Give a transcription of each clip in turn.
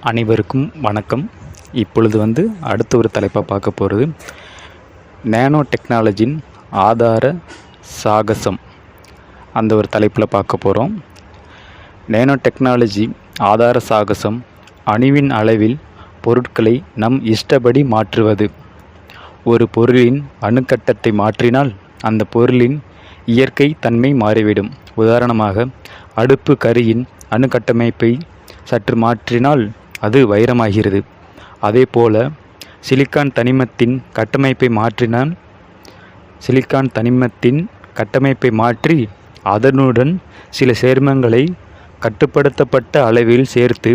அனைவருக்கும் வணக்கம். இப்பொழுது அடுத்த ஒரு தலைப்பாக பார்க்க போகிறது நேனோ டெக்னாலஜியின் ஆதார சாகசம். அந்த ஒரு தலைப்பில் பார்க்க போகிறோம். நேனோ டெக்னாலஜி ஆதார சாகசம் அணுவின் அளவில் பொருட்களை நம் இஷ்டப்படி மாற்றுவது. ஒரு பொருளின் அணுக்கட்டத்தை மாற்றினால் அந்த பொருளின் இயற்கை தன்மை மாறிவிடும். உதாரணமாக, அடுப்பு கரியின் அணுக்கட்டமைப்பை சற்று மாற்றினால் அது வைரமாகிறது. அதேபோல சிலிக்கான் தனிமத்தின் கட்டமைப்பை மாற்றி அதனுடன் சில சேர்மங்களை கட்டுப்படுத்தப்பட்ட அளவில் சேர்த்து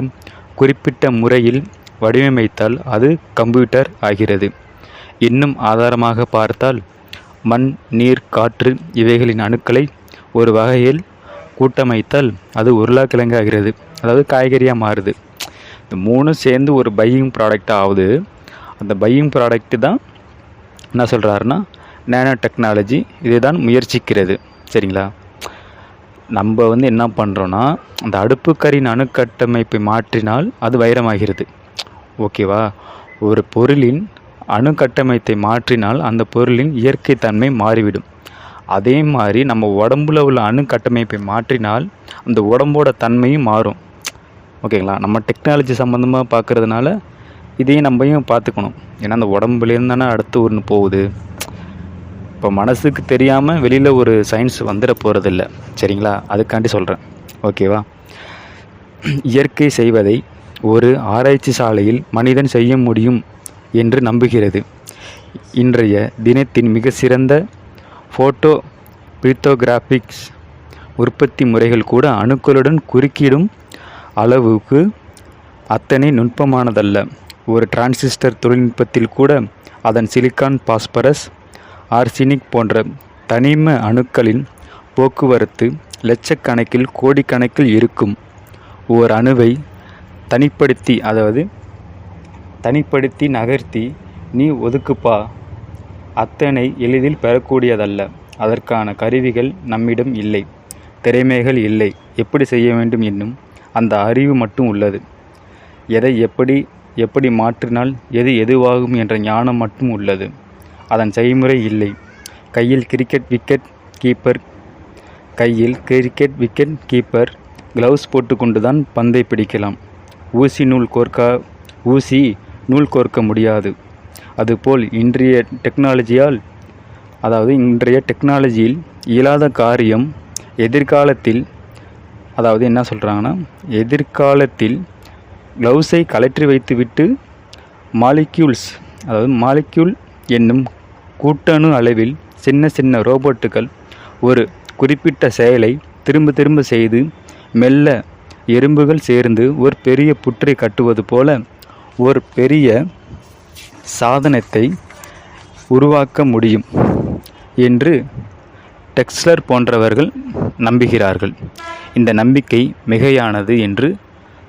குறிப்பிட்ட முறையில் வடிவமைத்தால் அது கம்ப்யூட்டர் ஆகிறது. இன்னும் ஆதாரமாக பார்த்தால், மண், நீர், காற்று இவைகளின் அணுக்களை ஒரு வகையில் கூட்டமைத்தால் அது உருளைக்கிழங்கு ஆகிறது, அதாவது காய்கறியாக மாறுது. இந்த மூணும் சேர்ந்து ஒரு பையிங் ப்ராடக்ட் ஆகுது. அந்த பையிங் ப்ராடக்ட்டு தான் என்ன சொல்கிறாருன்னா நேனோ டெக்னாலஜி இதை தான் முயற்சிக்கிறது. சரிங்களா? நம்ம என்ன பண்ணுறோன்னா, அந்த அடுப்புக்கரின் அணுக்கட்டமைப்பை மாற்றினால் அது வைரமாகிறது. ஓகேவா? ஒரு பொருளின் அணுக்கட்டமைப்பை மாற்றினால் அந்த பொருளின் இயற்கை தன்மை மாறிவிடும். அதே மாதிரி நம்ம உடம்புல உள்ள அணுக்கட்டமைப்பை மாற்றினால் அந்த உடம்போட தன்மையும் மாறும். ஓகேங்களா? நம்ம டெக்னாலஜி சம்மந்தமாக பார்க்குறதுனால இதையும் நம்மையும் பார்த்துக்கணும். ஏன்னா அந்த உடம்புலேருந்து தானே அடுத்து ஒன்று போகுது. இப்போ மனசுக்கு தெரியாமல் வெளியில் ஒரு சயின்ஸ் வந்துட போகிறதில்ல. சரிங்களா? அதுக்காண்டி சொல்கிறேன். ஓகேவா? இயற்கை செய்வதை ஒரு ஆராய்ச்சி சாலையில் மனிதன் செய்ய முடியும் என்று நம்புகிறது. இன்றைய தினத்தின் மிக சிறந்த ஃபோட்டோ பிரித்தோகிராஃபிக்ஸ் உற்பத்தி முறைகள் கூட அணுக்களுடன் குறுக்கிடும் அளவுக்கு அத்தனை நுட்பமானதல்ல. ஒரு டிரான்சிஸ்டர் தொழில்நுட்பத்தில் கூட அதன் சிலிக்கான், பாஸ்பரஸ், ஆர்சினிக் போன்ற தனிம அணுக்களின் போக்குவரத்து லட்சக்கணக்கில் கோடிக்கணக்கில் இருக்கும். ஓர் அணுவை தனிப்படுத்தி நகர்த்தி நீ ஒதுக்குப்பா, அத்தனை எளிதில் பெறக்கூடியதல்ல. அதற்கான கருவிகள் நம்மிடம் இல்லை, திறமைகள் இல்லை, எப்படி செய்ய வேண்டும் என்னும் அந்த அறிவு மட்டும் உள்ளது. எதை எப்படி மாற்றினால் எது எதுவாகும் என்ற ஞானம் மட்டும் உள்ளது. அதன் செய்முறை இல்லை. கையில் கிரிக்கெட் விக்கெட் கீப்பர் கிளவுஸ் போட்டுக்கொண்டு தான் பந்தை பிடிக்கலாம். ஊசி நூல் கோர்க்க முடியாது. அதுபோல் இன்றைய டெக்னாலஜியில் இயலாத காரியம் எதிர்காலத்தில் கிளவுஸை கழற்றி வைத்துவிட்டு மாலிக்யூல் என்னும் கூட்டணு அளவில் சின்ன ரோபோட்டுகள் ஒரு குறிப்பிட்ட செயலை திரும்ப செய்து மெல்ல எறும்புகள் சேர்ந்து ஒரு பெரிய புற்றை கட்டுவது போல ஒரு பெரிய சாதனத்தை உருவாக்க முடியும் என்று டெஸ்லர் போன்றவர்கள் நம்புகிறார்கள். இந்த நம்பிக்கை மிகையானது என்று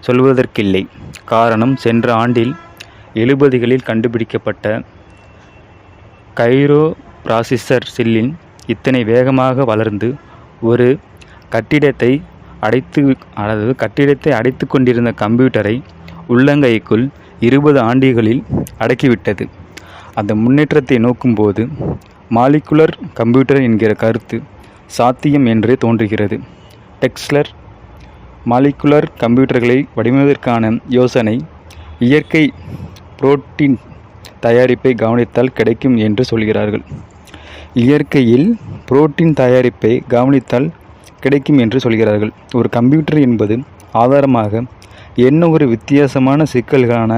சொல்வதற்கில்லை. காரணம், சென்ற ஆண்டில் 70களில் கண்டுபிடிக்கப்பட்ட கைரோ ப்ராசஸர் சில்லின் இத்தனை வேகமாக வளர்ந்து ஒரு கட்டிடத்தை அடைத்து கொண்டிருந்த கம்ப்யூட்டரை உள்ளங்கைக்குள் 20 ஆண்டுகளில் அடக்கிவிட்டது. அந்த முன்னேற்றத்தை நோக்கும்போது மாலிகுலர் கம்ப்யூட்டர் என்கிற கருத்து சாத்தியம் என்றே தோன்றுகிறது. டெஸ்லர் மாலிகுலர் கம்ப்யூட்டர்களை வடிவமைப்பதற்கான யோசனை இயற்கை புரோட்டீன் தயாரிப்பை கவனித்தால் கிடைக்கும் என்று சொல்கிறார்கள். இயற்கையில் புரோட்டீன் தயாரிப்பை கவனித்தால் கிடைக்கும் என்று சொல்கிறார்கள். ஒரு கம்ப்யூட்டர் என்பது ஆதாரமாக என்ன ஒரு வித்தியாசமான சிக்கல்களான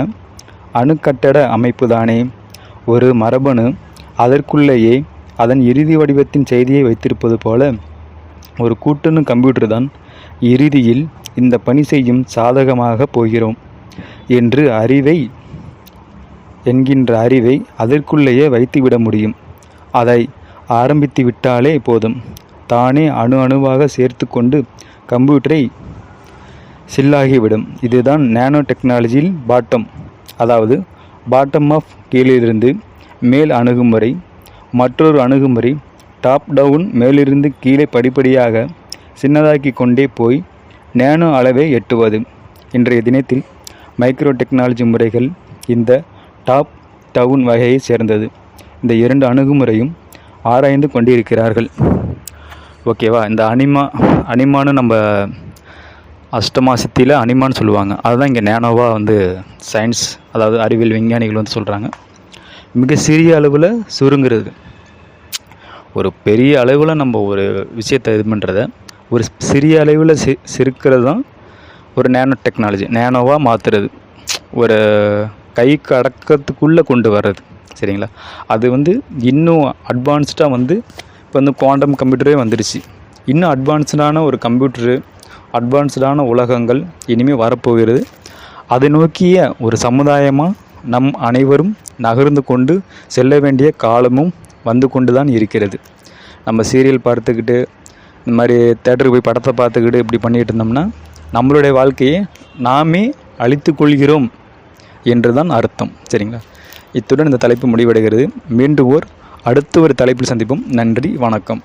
அணுக்கட்டட அமைப்பு தானே. ஒரு மரபணு அதற்குள்ளேயே அதன் இறுதி வடிவத்தின் செய்தியை வைத்திருப்பது போல ஒரு கூட்டணு கம்ப்யூட்டர் தான் இறுதியில் இந்த பணி செய்யும் சாதகமாக போகிறோம் என்கின்ற அறிவை அதற்குள்ளேயே வைத்துவிட முடியும். அதை ஆரம்பித்து விட்டாலே போதும், தானே அணுவாக சேர்த்து கொண்டு கம்ப்யூட்டரை சில்லாகிவிடும். இதுதான் நேனோ டெக்னாலஜியில் பாட்டம் ஆஃப் கீழிருந்து மேல் அணுகுமுறை. மற்றொரு அணுகுமுறை டாப் டவுன், மேலிருந்து கீழே படிப்படியாக சின்னதாக்கி கொண்டே போய் நேனோ அளவை எட்டுவது. இன்றைய தினத்தில் மைக்ரோ டெக்னாலஜி முறைகள் இந்த டாப் டவுன் வகையை சேர்ந்தது. இந்த 2 அணுகுமுறையும் ஆராய்ந்து கொண்டிருக்கிறார்கள். ஓகேவா? இந்த அனிமான்னு நம்ம அஷ்டமா சித்தியில் அனிமான்னு சொல்லுவாங்க. அதுதான் இங்கே நேனோவா சயின்ஸ், அதாவது அறிவியல் விஞ்ஞானிகள் சொல்கிறாங்க. மிக சிறிய அளவில் சுருங்குறது. ஒரு பெரிய அளவில் நம்ம ஒரு விஷயத்தை இது பண்ணுறத ஒரு சிறிய அளவில் சிறுக்கிறது தான் ஒரு நேனோ டெக்னாலஜி. நேனோவாக மாற்றுறது, ஒரு கைக்கு அடக்கத்துக்குள்ளே கொண்டு வர்றது. சரிங்களா? அது இன்னும் அட்வான்ஸ்டாக இப்போ குவாண்டம் கம்ப்யூட்டரே வந்துடுச்சு. இன்னும் அட்வான்ஸ்டான ஒரு கம்ப்யூட்டரு, அட்வான்ஸ்டான உலகங்கள் இனிமேல் வரப்போகிறது. அதை நோக்கிய ஒரு சமுதாயமாக நம் அனைவரும் நகர்ந்து கொண்டு செல்ல வேண்டிய காலமும் வந்து கொண்டு தான் இருக்கிறது. நம்ம சீரியல் பார்த்துக்கிட்டு இந்த மாதிரி தேட்டருக்கு போய் படத்தை பார்த்துக்கிட்டு இப்படி பண்ணிகிட்டு இருந்தோம்னா நம்மளுடைய வாழ்க்கையை நாமே அழித்து கொள்கிறோம் என்று தான் அர்த்தம். சரிங்களா? இத்துடன் இந்த தலைப்பு முடிவடைகிறது. மீண்டும் அடுத்த ஒரு தலைப்பில் சந்திப்போம். நன்றி, வணக்கம்.